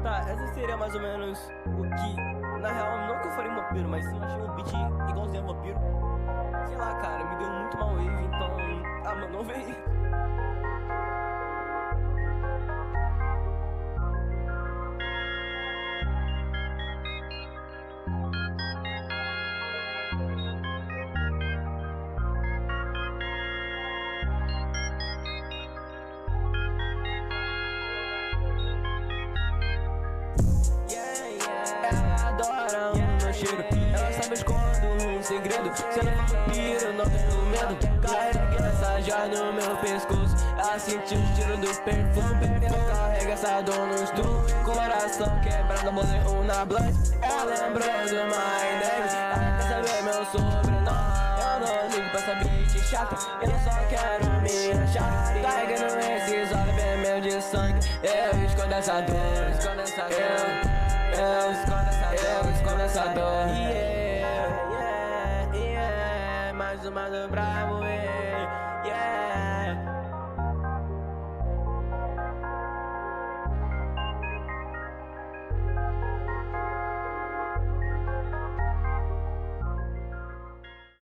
Tá, essa seria mais ou menos o que, na real, não que eu faria um vampiro, mas sim eu achei um beat igualzinho a vampiro. Sei lá, cara, me deu muito mal wave, então... Ah, mano, não veio. Ela adora o meu cheiro, ela sabe esconder um segredo. Sendo vampiro, não tenho medo. Carreguei essa joia no meu pescoço, ela sentiu o cheiro do perfume. Eu carrego essa dor no estômago, coração quebrado, bolei na blunt. Ela lembrou do my name, ela quer saber meu sobrenome. Eu não ligo pra essa bitch chata, eu só quero me achar. Carregando esses olhos vermelhos de sangue, eu escondo essa dor, eu escondo essa dor. Mais uma do bravo,